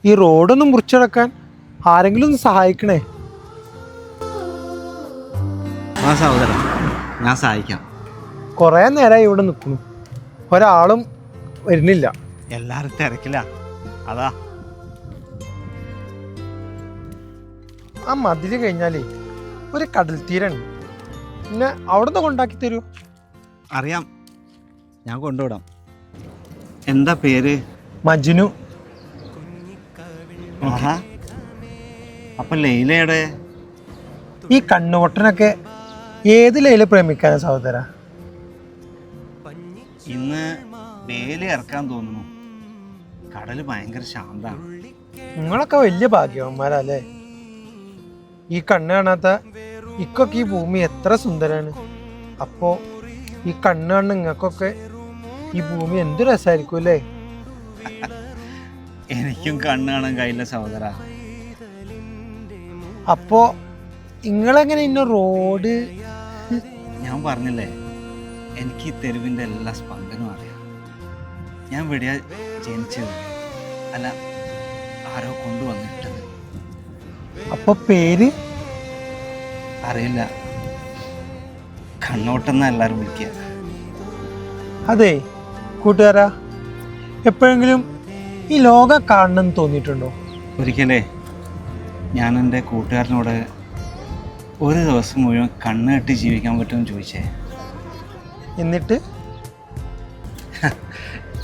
ഈ റോഡൊന്ന് മുറിച്ചടക്കാൻ ആരെങ്കിലും ഒന്ന് സഹായിക്കണേ. ആ സഹോദരൻ, ഞാൻ സഹായിക്കാം. കുറേ നേരമായി ഇവിടെ നിൽക്കുന്നു, ഒരാളും വരുന്നില്ല. എല്ലാവരും തിരക്കില്ല, അതാ. ആ മതില് കഴിഞ്ഞാലേ ഒരു കടൽ തീരണ്ട്, പിന്നെ അവിടുന്ന് കൊണ്ടാക്കി തരൂ. അറിയാം, ഞാൻ കൊണ്ടുവിടാം. എന്താ പേര്? മജ്നു. ആഹാ, അപ്പൊ ലൈലയുടെ? ഈ കണ്ണുപൊട്ടനൊക്കെ ഏത് ലൈല പ്രേമിക്കാനാ സഹോദര? ഇന്ന് വേല ഇറക്കാൻ തോന്നുന്നു. കടല് ഭയങ്കര ശാന്താണ്. നിങ്ങളൊക്കെ വലിയ ഭാഗ്യവന്മാരല്ലേ. ഈ കണ്ണ് കാണാത്ത ഇക്കൊക്കെ ഈ ഭൂമി എത്ര സുന്ദരാണ്. അപ്പോ ഈ കണ്ണ് കാണുന്ന നിങ്ങൾക്കൊക്കെ ഈ ഭൂമി എന്ത് രസമായിരിക്കും അല്ലേ? എനിക്കും കണ്ണ് കാണാൻ കഴിയില്ല സഹോദര. അപ്പോ നിങ്ങളെങ്ങനെ ഇന്ന റോഡ്? ഞാൻ പറഞ്ഞില്ലേ, എനിക്ക് ഈ തെരുവിൻ്റെ എല്ലാ സ്പന്ദനവും അറിയാം. ഞാൻ വെടിയാ ജനിച്ചത്, അല്ല ആരോ കൊണ്ടുവന്നിട്ടത്. അപ്പൊ പേര്? അറിയില്ല, കണ്ണോട്ടെന്നാ എല്ലാവരും വിളിക്കുക. അതെ കൂട്ടുകാരാ, എപ്പോഴെങ്കിലും ഈ ലോകം കാണണമെന്ന് തോന്നിയിട്ടുണ്ടോ? ഒരിക്കലേ ഞാൻ എൻ്റെ കൂട്ടുകാരനോട് ഒരു ദിവസം മുഴുവൻ കണ്ണ് കെട്ടി ജീവിക്കാൻ പറ്റുമെന്ന് ചോദിച്ചേ.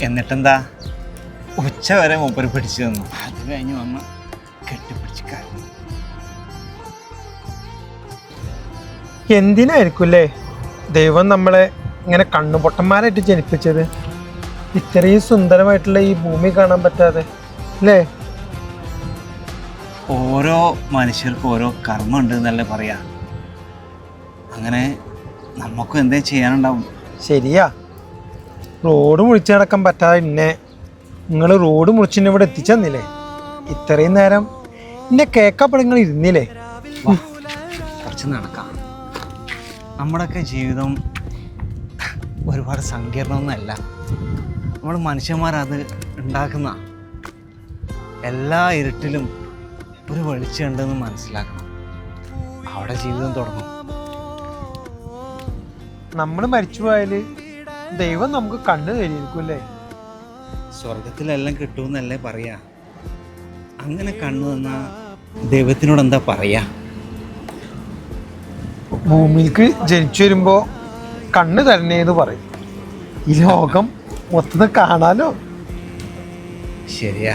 എന്നിട്ടെന്താ, ഉച്ച വരെ മൂപ്പര് പിടിച്ചു തന്നു. അത് കഴിഞ്ഞ് വന്ന് കെട്ടിപ്പിടിച്ച് കരഞ്ഞു. എന്തിനായിരിക്കും അല്ലേ ദൈവം നമ്മളെ ഇങ്ങനെ കണ്ണുപൊട്ടന്മാരായിട്ട് ജനിപ്പിച്ചത്? ഇത്രയും സുന്ദരമായിട്ടുള്ള ഈ ഭൂമി കാണാൻ പറ്റാതെ അല്ലേ? ഓരോ മനുഷ്യർക്കും ഓരോ കർമ്മം ഉണ്ട് എന്നല്ലേ പറയാ. അങ്ങനെ നമുക്കും എന്തേ ചെയ്യാനുണ്ടാവും. ശരിയാ, റോഡ് മുറിച്ച് നടക്കാൻ പറ്റാതെ നിങ്ങൾ റോഡ് മുറിച്ചിന്നെ ഇവിടെ എത്തിച്ചെന്നില്ലേ? ഇത്രയും നേരം എന്നെ കേക്കപ്പോൾ നിങ്ങൾ ഇരുന്നില്ലേ? കുറച്ച് നടക്കാം. നമ്മുടെയൊക്കെ ജീവിതം ഒരുപാട് സങ്കീർണമൊന്നുമല്ല. നമ്മൾ മനുഷ്യന്മാരത് ഉണ്ടാക്കുന്ന എല്ലാ ഇരുട്ടിലും ഒരു വെളിച്ചമുണ്ടെന്ന് മനസ്സിലാക്കണം. അവിടെ ജീവിതം തുടങ്ങും. നമ്മൾ മരിച്ചു പോയാൽ ദൈവം നമുക്ക് കണ്ണു തരിയിരിക്കും അല്ലേ? സ്വർഗത്തിലെല്ലാം കിട്ടുമെന്നല്ലേ പറയാ. അങ്ങനെ കണ്ണു തന്നാ ദൈവത്തിനോട് എന്താ പറയാ? ഭൂമിക്ക് ജനിച്ചു വരുമ്പോ കണ്ണ് തരണേന്ന് പറയും. ഈ ലോകം മൊത്തത്തിൽ കാണാലോ. ശരിയാ.